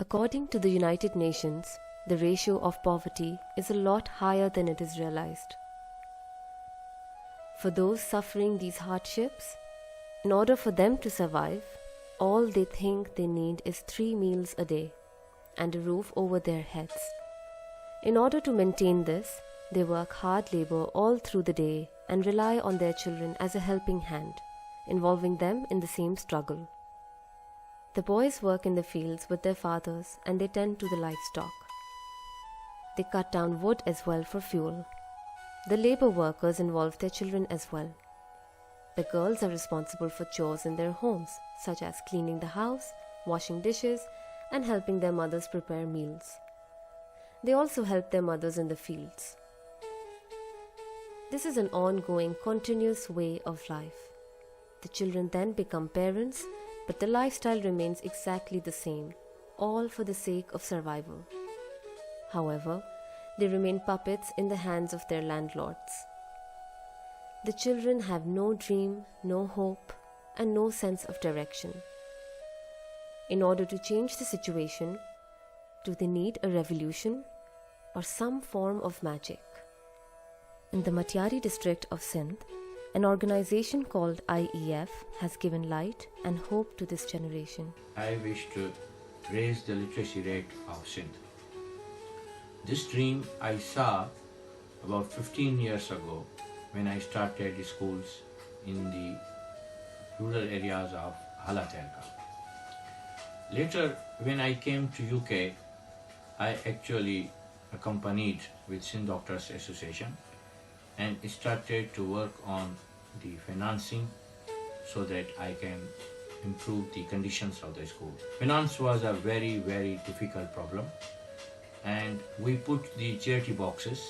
According to the United Nations, the ratio of poverty is a lot higher than it is realized. For those suffering these hardships, in order for them to survive, all they think they need is 3 meals a day and a roof over their heads. In order to maintain this, they work hard labor all through the day and rely on their children as a helping hand, involving them in the same struggle. The boys work in the fields with their fathers and they tend to the livestock. They cut down wood as well for fuel. The labor workers involve their children as well. The girls are responsible for chores in their homes, such as cleaning the house, washing dishes, and helping their mothers prepare meals. They also help their mothers in the fields. This is an ongoing, continuous way of life. The children then become parents, but the lifestyle remains exactly the same, all for the sake of survival. However, they remain puppets in the hands of their landlords. The children have no dream, no hope, and no sense of direction. In order to change the situation, do they need a revolution or some form of magic? In the Matiari district of Sindh, an organization called IEF has given light and hope to this generation. I wish to raise the literacy rate of Sindh. This dream I saw about 15 years ago when I started the schools in the rural areas of Halaterka. Later, when I came to UK, I actually accompanied with Sindh Doctors Association and started to work on the financing so that I can improve the conditions of the school. Finance was a very, very difficult problem, and we put the charity boxes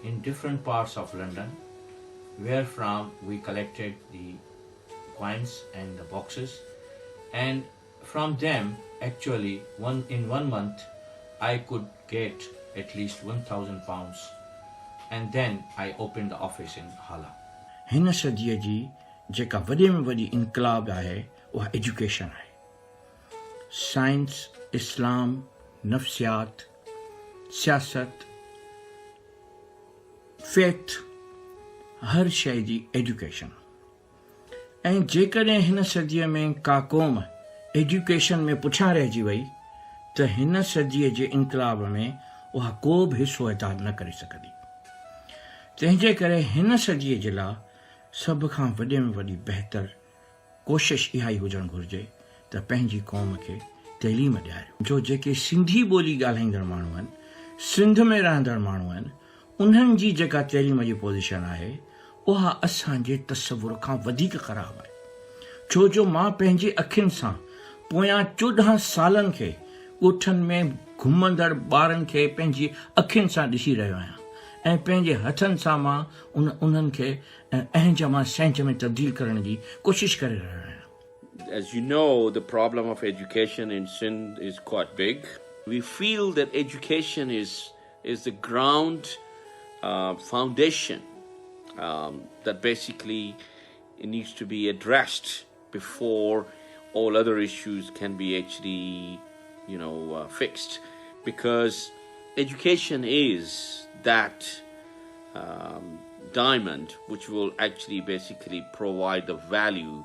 in different parts of London, where from we collected the coins and the boxes, and from them actually in one month I could get at least £1,000, and then I opened the office in Hala. हिन सदीअ जी जेका वॾे में वॾी इनकलाब आहे उहा education आहे. साइंस, इस्लाम, नफ़्सियात, सियासत, फेथ, हर शइ जी एजुकेशन. ऐं जेकॾहिं हिन सदीअ में का क़ौम एजुकेशन में पुठियां रहिजी वई त हिन सदीअ जे इनकलाब में उहा को बि हिसो अदा न करे सघंदी. तंहिंजे करे हिन सदीअ जे लाइ सभ खां वॾे में वॾी बहितर कोशिश इहा ई हुजणु घुरिजे त पंहिंजी क़ौम खे तइलीम ॾियारियो. जो जेके सिंधी ॿोली ॻाल्हाईंदड़ माण्हू आहिनि, सिंध में रहंदड़ माण्हू आहिनि, उन्हनि जी जेका तइलीम जी पोज़ीशन आहे उहा असांजे तसवुर खां वधीक ख़राबु आहे. छो जो मां पंहिंजे अखियुनि सां पोयां 14 सालनि खे ॻोठनि में घुमंदड़ ॿारनि खे पंहिंजी अखियुनि सां ॾिसी रहियो आहियां ऐं पंहिंजे हथनि सां मां उन्हनि खे अहंज मां सैंज में तब्दील करण जी कोशिश करे रहियो आहियां. As you know, the problem of education in Sindh is quite big. We feel that education is the ground foundation that basically it needs to be addressed before all other issues can be actually, fixed. Because education is that diamond which will actually basically provide the value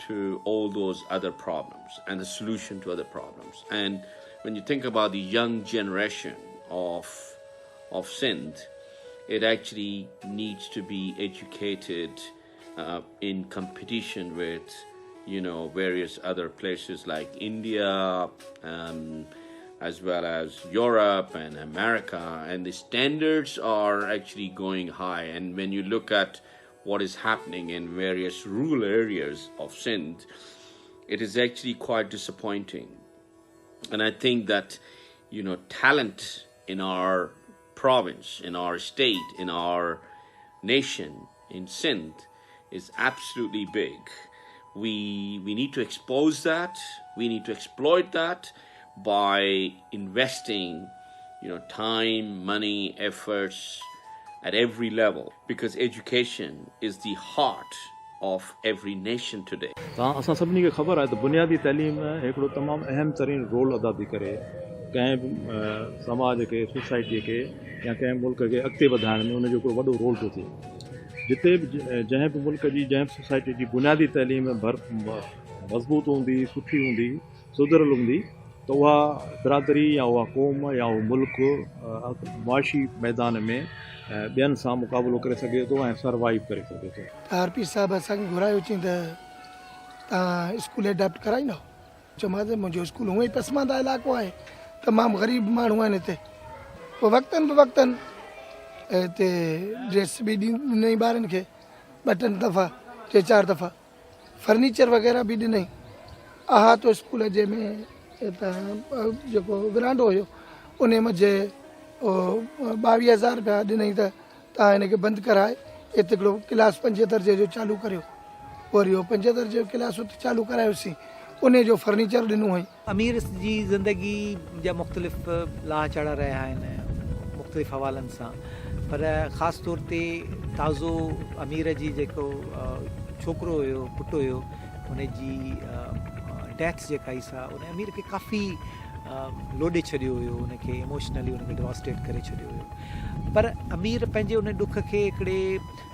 to all those other problems and the solution to other problems. And when you think about the young generation of Sindh, it actually needs to be educated in competition with, various other places like India, as well as Europe and America, and the standards are actually going high. And when you look at what is happening in various rural areas of Sindh, it is actually quite disappointing. And I think that, talent in our province, in our state, in our nation, in Sindh, is absolutely big. We need to expose that. We need to exploit that by investing, time, money, efforts at every level, because education is the heart of every nation today. असां सभिनी खे ख़बर आहे त बुनियादी तइलीम हिकिड़ो तमामु अहम तरीन रोल अदा थी करे कंहिं बि समाज खे सोसाइटीअ खे या कंहिं मुल्क खे अॻिते वधाइण में उनजो हिकिड़ो वॾो रोल थो थिए. जिते बि जंहिं बि मुल्क जी जंहिं बि सोसाइटी जी बुनियादी तइलीम मज़बूत हूंदी, सुठी हूंदी, सुधरियल हूंदी, त उहा बिरादरी या उहा क़ौम या उहो मुल्क मुआशी मैदान में ॿियनि सां मुक़ाबिलो करे सघे थो ऐं सर्वाइव करे सघे थो. आर.पी. साहिब असांखे घुरायो चई त तव्हां स्कूल एडेप्ट कराईंदो. चयोमांसि मुंहिंजो स्कूल हूअं ई पसमांदा इलाइक़ो आहे, तमामु ग़रीब माण्हू आहिनि हिते. पोइ वक़्तनि हिते ड्रेस बि ॾिनई ॿारनि खे 2-3 दफ़ा 3-4 दफ़ा, फर्नीचर वग़ैरह बि ॾिनई. अहातो स्कूल जे में जेको विरांडो हुयो उन मज़े 22,000 रुपया ॾिनई त तव्हां हिनखे बंदि कराए हिते हिकिड़ो क्लास 5 दर्जे जो चालू करियो. वरी इहो 5 दर्जे जो क्लास हुते चालू करायोसीं, उन जो फर्नीचर ॾिनो हुई. अमीर जी ज़िंदगी जा मुख़्तलिफ़ लाह चढ़ रहिया आहिनि मुख़्तलिफ़ हवालनि सां, पर ख़ासि तौर ते ताज़ो अमीर जी जेको छोकिरो हुयो, पुटु हुयो, उनजी डेथ जेका ई सा उन अमीर खे काफ़ी लोॾे छॾियो हुयो, उनखे इमोशनली उनखे डिवास्टेट करे छॾियो हुयो. पर अमीर पंहिंजे उन ॾुख खे हिकिड़े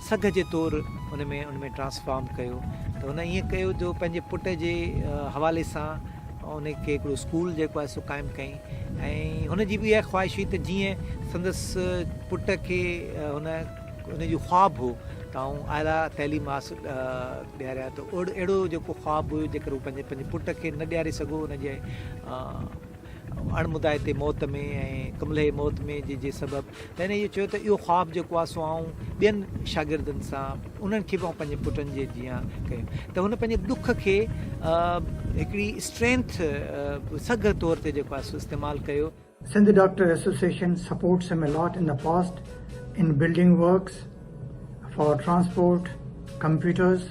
सघ जे तौरु उनमें ट्रांसफॉर्म कयो. त हुन ईअं कयो जो पंहिंजे पुट जे हवाले सां उनखे हिकिड़ो स्कूल जेको आहे सो क़ाइमु कयईं. ऐं हुनजी बि इहा ख़्वाहिश हुई त जीअं संदसि पुट खे हुनजो ख़्वाबु हो त आउं आला तइलीम हासिल ॾियारिया, त अहिड़ो जेको ख़्वाबु हुयो जेकर हू पंहिंजे पुट खे न ॾियारे सघो हुनजे अणमुदाए ते मौत में ऐं कमले मौत में जे सबबु, त हिन इहो चयो त इहो ख़्वाबु जेको आहे सो आउं ॿियनि शागिर्दनि सां उन्हनि खे बि आउं पंहिंजे पुटनि जे जीअं कयो. त हुन पंहिंजे दुख खे हिकिड़ी स्ट्रेंथ सघ तौर ते जेको आहे सो इस्तेमालु कयो. Sindh Doctor Association supports him a lot in the past in building works, for transport, computers,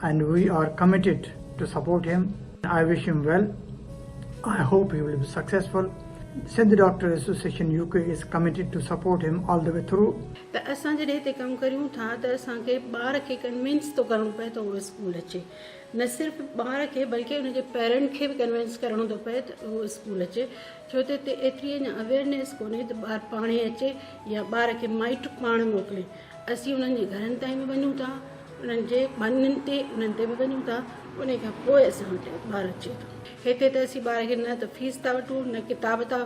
and we are committed to support him. I wish him well. I hope he will be successful. Sindh Doctor Association UK is committed to support him all the way through. त असां जॾहिं हिते कमु करियूं था त असांखे ॿार खे कन्विंस थो करिणो पए त उहो स्कूल अचे. न सिर्फ़ु ॿार खे बल्कि उनजे पेरेंट खे बि कन्विंस करिणो थो पए त उहो स्कूल अचे, छो त हिते एतिरी अञा अवेयरनेस कोन्हे त ॿार पाण ई अचे या ॿार खे माइट पाण मोकिले. असीं उन्हनि जे घरनि ताईं बि वञूं था, उन्हनि जे वञनि ते उन्हनि ते बि वञूं था, उन खां पोइ असां वटि ॿारु अचे थो. हिते त असीं ॿार खे न त फीस था वठूं, न किताब था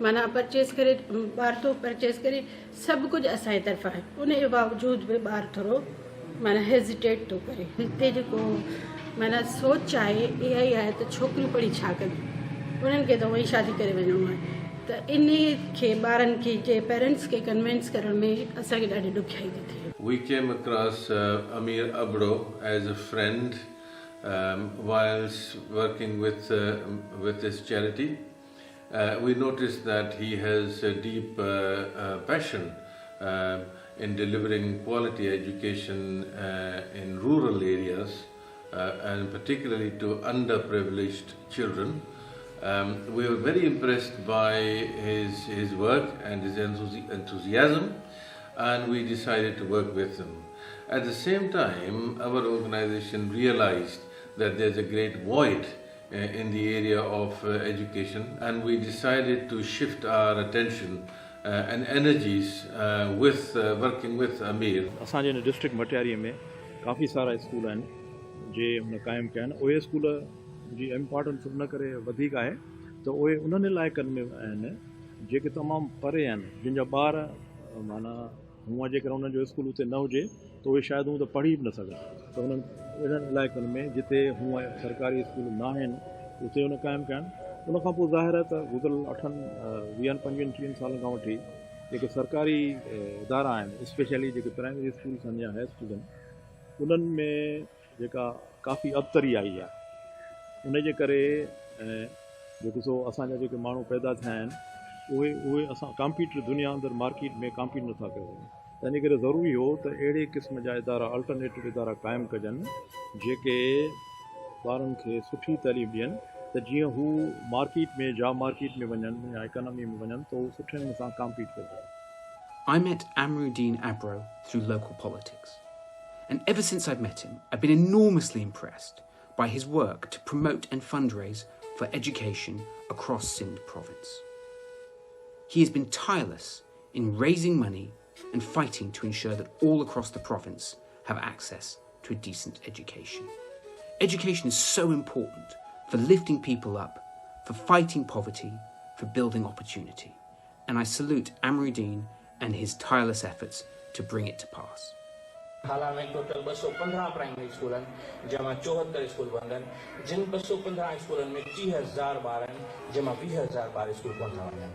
माना परचेस करे, ॿार थो परचेस करे, सभु कुझु असांजे तरफ़ां आहे. उन जे बावजूद बि ॿारु थोरो माना हेज़िटेट थो करे. हिते जेको माना सोच आहे इहा ई आहे त छोकिरियूं पढ़ी छा कनि, उन्हनि खे त उहो ई शादी करे वञिणो आहे. त इन खे ॿारनि खे जे पेरेंट्स खे कन्विंस करण में असांखे ॾाढी ॾुखियाई थी थिए. We came across Amir Abro as a friend whilst working with this charity. We noticed that he has a deep passion in delivering quality education in rural areas and particularly to underprivileged children. We were very impressed by his work and his enthusiasm, and we decided to work with him. At the same time, our organization realized that there's a great void in the area of education, and we decided to shift our attention and energies with working with Amir. असांजे हिन district मटियारीअ में काफ़ी सारा school आहिनि जे हुन क़ाइमु कया आहिनि. उहे स्कूल जी इम्पोर्टेंस उन करे वधीक आहे त उहे उन्हनि इलाइक़नि में आहिनि जेके तमामु परे आहिनि, जिन जा ॿार माना हूअं जेकर उन्हनि जो स्कूल उते न हुजे त उहे शायदि हूअं त पढ़ी बि न सघनि. त उन्हनि अहिड़नि इलाइक़नि में जिते हूअं सरकारी स्कूल न आहिनि उते हुन क़ाइमु कया आहिनि. उनखां पोइ ज़ाहिर आहे त गुज़िरियल 20-25 सालनि खां वठी जेके सरकारी इदारा आहिनि, स्पेशली जेके प्राइमरी स्कूल्स आहिनि या हाई स्कूल आहिनि, उन्हनि में जेका काफ़ी अबतरी आई आहे. उनजे करे जेको सो असांजा जेके माण्हू पैदा थिया आहिनि उहे असां कॉम्पीट दुनिया अंदरि मार्केट में कॉम्पीट नथा कयूं. त इन करे ज़रूरी हो त अहिड़े क़िस्म जा इदारा अल्टरनेटिव इदारा क़ाइमु कजनि जेके ॿारनि खे सुठी तालीम ॾियनि त जीअं हू मार्केट में जॉब मार्केट में वञनि या इकोनॉमी में वञनि त हू सुठे नमूने सां कॉम्पीट कनि. I met Amruddin Abro through local politics. And ever since I've met him, I've been enormously impressed by his work to promote and fundraise for education across Sindh province. He has been tireless in raising money and fighting to ensure that all across the province have access to a decent education. Education is so important for lifting people up, for fighting poverty, for building opportunity. And I salute Amruddin and his tireless efforts to bring it to pass. हाल में total 215 primary school जमा 74 school बंदन जिन 215 school में 30,000 ॿार जमा 20,000 ॿार school कोन था वञनि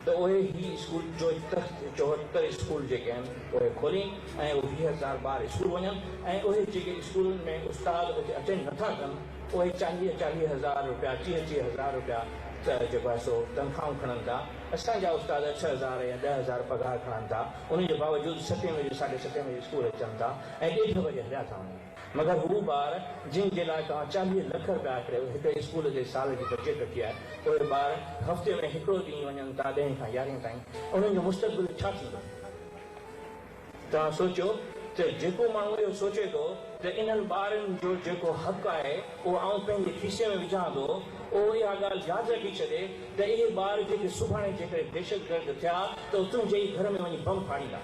तो उहे ही स्कूल जो 74 स्कूल जेके आहिनि उहे खोली ऐं 20,000 ॿार स्कूल वञनि ऐं उहे जेके स्कूल में उस्ताद अटेंड नथा कनि उहे 40,000 रुपया 30,000 रुपया जेको आहे सो तनख़्वाहूं खणनि था असांजा उस्ताद 6,000 या 10,000 पघार खणनि था उनजे बावजूदि 7 बजे 7:30 बजे स्कूल अचनि था ऐं 1:30 बजे हलिया था वञनि मगर हू ॿार जिन जे लाइ तव्हां 40 लख रुपया कयो हिकु स्कूल जे साल जी बजट रखी आहे उहे ॿार हफ़्ते में हिकिड़ो ॾींहुं वञनि था 10 खां 11 ताईं उन्हनि जो मुस्तक़बिल छा थींदो तव्हां सोचियो त जेको माण्हू इहो सोचे थो त इन्हनि ॿारनि जो जेको हक़ आहे उहो आउं पंहिंजे खीसे में विझां थो उहो इहा ॻाल्हि यादि रखी छॾे त इहे ॿार जेके सुभाणे जेकॾहिं दहशतगर्द थिया त तुंहिंजे ई घर में वञी bomb फाड़ींदा.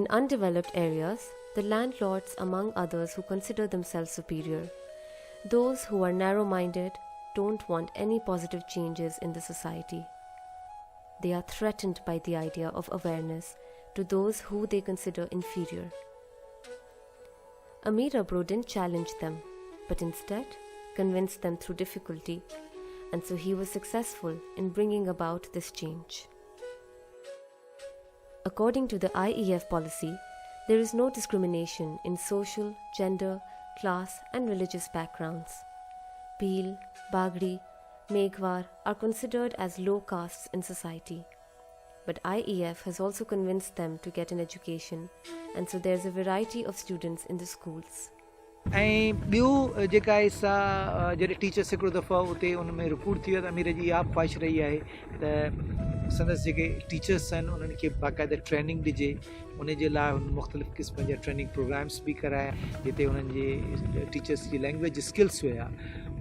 In undeveloped areas, the landlords, among others who consider themselves superior, those who are narrow-minded, don't want any positive changes in the society. They are threatened by the idea of awareness to those who they consider inferior. Amir Abro didn't challenge them, but instead convinced them through difficulty, and so he was successful in bringing about this change. According to the IEF policy, there is no discrimination in social, gender, class and religious backgrounds. Bhil, Bagri, Meghwar are considered as low castes in society. But IEF has also convinced them to get an education, and so there's a variety of students in the schools. ऐं ॿियो जेका आहे सा जॾहिं teachers हिकिड़ो दफ़ो उते उन में रिपोर्ट थी वियो त अमीर जी इहा ख़्वाहिश रही आहे त संदसि जेके टीचर्स आहिनि उन्हनि खे बाक़ाइदा ट्रेनिंग ॾिजे उन जे लाइ हुन मुख़्तलिफ़ क़िस्म जा ट्रेनिंग प्रोग्राम्स बि कराया जिते उन्हनि जे टीचर्स जी लैंग्वेज स्किल्स हुया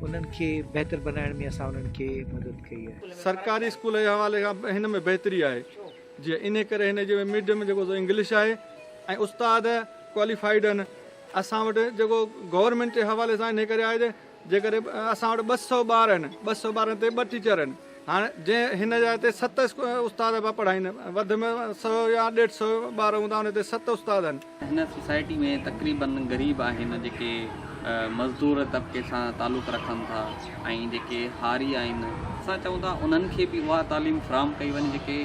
उन्हनि खे बहितर बनाइण में असां उन्हनि खे मदद कई आहे. सरकारी स्कूल जे हवाले खां हिन में बहितरी आहे जीअं इन करे हिन जे मीडियम जेको इंग्लिश आहे ऐं उस्ताद क्वालिफाइड आहिनि. असां वटि जेको गवर्नमेंट जे हवाले सां इन करे आहे जेकॾहिं असां वटि 200 ॿार आहिनि 200 ॿारनि ते 2 टीचर आहिनि हाणे जंहिं हिन जा हिते 7 उस्ताद पिया पढ़ाइनि वधि में 100 या 150 ॿार हूंदा हुन ते 7 उस्ताद आहिनि. हिन सोसाइटी में तक़रीबन ग़रीब आहिनि जेके मज़दूर तबिके सां तालुक़ रखनि था ऐं जेके हारी आहिनि असां चऊं था उन्हनि खे बि उहा तालीम फ़राहम कई वञे जेके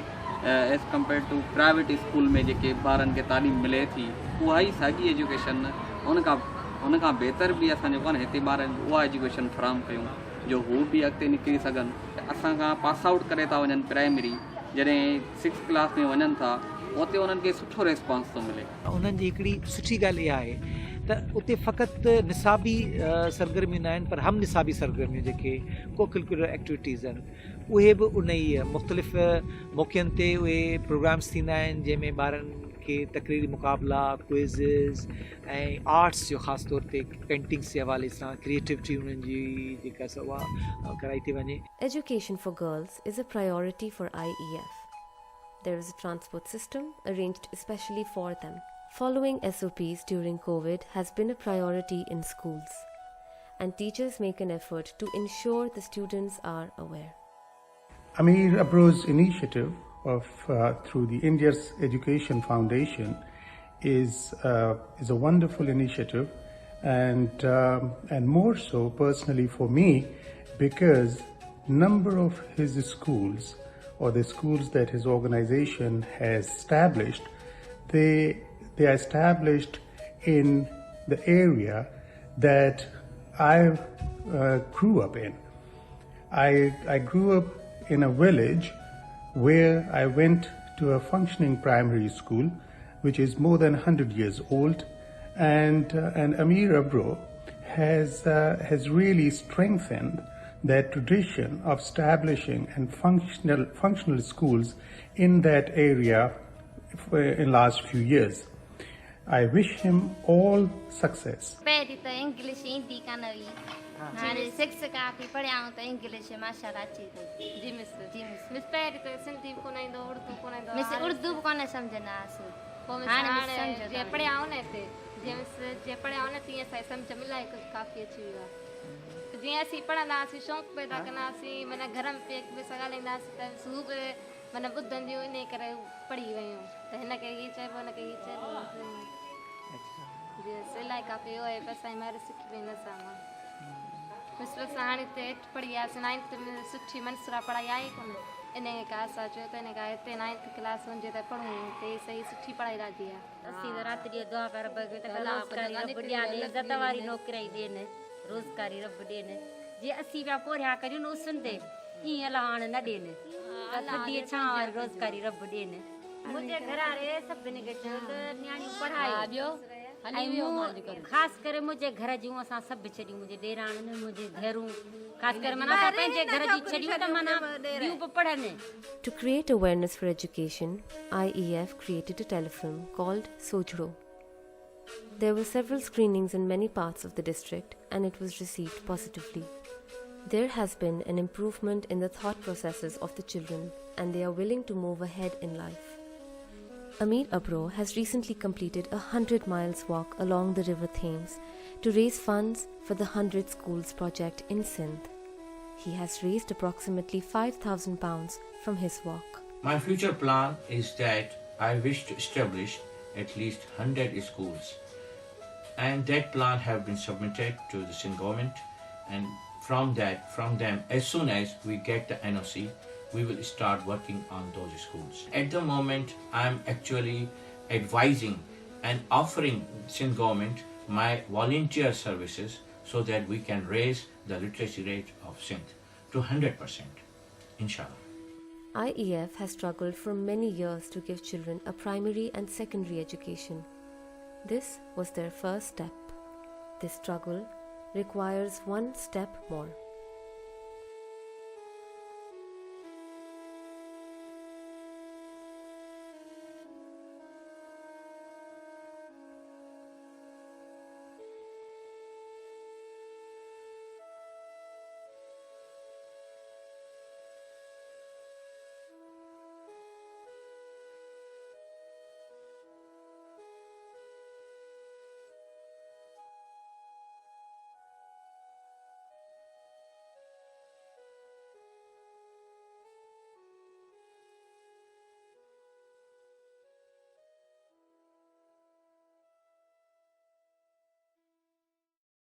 as compare to private school में जेके ॿारनि खे तालीम मिले थी उहा ई साॻी एजुकेशन उन खां बहितर बि असां जेको आहे न हिते ॿारनि उहा एजुकेशन फ़राहम कयूं जो हू बि अॻिते निकिरी सघनि. असां खां पास आउट करे था वञनि प्राइमरी जॾहिं 6th क्लास में वञनि था उते उन्हनि खे सुठो रिस्पॉन्स थो मिले. उन्हनि जी हिकिड़ी सुठी ॻाल्हि इहा आहे त उते फ़क़ति निसाबी सरगर्मियूं न आहिनि पर हम निसाबी सरगर्मियूं जेके को करिकुलर एक्टिविटीज़ आहिनि उहे बि उन ई मुख़्तलिफ़ मौक़नि ते उहे प्रोग्राम्स थींदा आहिनि जंहिंमें ॿारनि खे तक़रीरी मुक़ाबला क्विज़िस ऐं आर्ट्स जो ख़ासि तौर ते पेंटिंग्स जे हवाले सां क्रिएटिविटी उन्हनि जी जेका आहे उहा कराई थी वञे. Education for girls is a priority for IEF. There is a transport system arranged especially for them. Following SOPs during COVID has been a priority in schools, and teachers make an effort to ensure the students are aware. Amir Abro's initiative through the Indus Education Foundation is a wonderful initiative, and more so personally for me because number of his schools or the schools that his organization has established, they are established in the area that I grew up in. I grew up in a village where I went to a functioning primary school, which is more than 100 years old, and Amir Abro has really strengthened that tradition of establishing and functional schools in that area in last few years. I wish him all success. पहिरीं त English ईंदी कान हुई हाणे 6 काफ़ी पढ़ियाऊं त English माशाल्लाह अचे थी जी मिस मिस पहिरीं त सिंधी बि कोन ईंदो उर्दू कोन ईंदो मिस उर्दू बि कोन सम्झंदा हुआसीं पोइ हाणे जीअं पढ़ियाऊं न हिते जीअं मिस जीअं पढ़ियाऊं न तीअं असांखे सम्झ में इलाही कुझु काफ़ी अची वियो आहे जीअं असीं पढ़ंदा हुआसीं शौक़ु पैदा कंदा हुआसीं माना घर में ॿिए सां ॻाल्हाईंदा हुआसीं त सूह बि माना ॿुधंदियूं इन करे पढ़ी वियूं त हिनखे हीअ चइबो हिनखे हीअ चइबो जीअं इलाही काफ़ी हो आहे बसि असांजी मार सिखी वेंदा असां मां बसि असां हाणे हिते हेठि पढ़ी वियासीं 9th में सुठी मनसूरा पढ़ाई आहे कोन इन खां असां चयो त इन खां हिते 9th क्लास वञे त पढ़ूं हिते सही सुठी पढ़ाई ॾाढी आहे असीं त राति ॾींहुं दुआ कर रोज़गारी रब ॾियनि इज़त वारी नौकिरी ॾियनि रोज़गारी रब ॾियनि जीअं असीं पिया पोरिया करियूं न उसन ते ईअं अलाह हाणे न ॾियनि थधीअ छां वारी रोज़गारी रब ॾियनि मुंहिंजे घर वारे सभिनी खे चयो त नियाणियूं पढ़ाए ॿियो ख़ासि करे मुंहिंजे घर जूं असां सभु छॾियूं मुंहिंजे ॾेराणियूं मुंहिंजे धीअरूं ख़ासि करे माना असां पंहिंजे घर जी छॾियूं त माना ॿियूं बि पढ़नि. To create awareness for education, IEF created a telefilm called Sojhdo. There were several screenings in many parts of the district and it was received positively. There has been an improvement in the thought processes of the children and they are willing to move ahead in life. Amir Abro has recently completed a 100 miles walk along the river Thames to raise funds for the 100 Schools project in Sindh. He has raised approximately £5,000 from his walk. My future plan is that I wish to establish at least 100 schools. And that plan have been submitted to the Sindh government, and from them, as soon as we get the NOC, we will start working on those schools. At the moment, I am actually advising and offering Sindh government my volunteer services so that we can raise the literacy rate of Sindh to 100%, inshallah. IEF has struggled for many years to give children a primary and secondary education. This was their first step. This struggle requires one step more.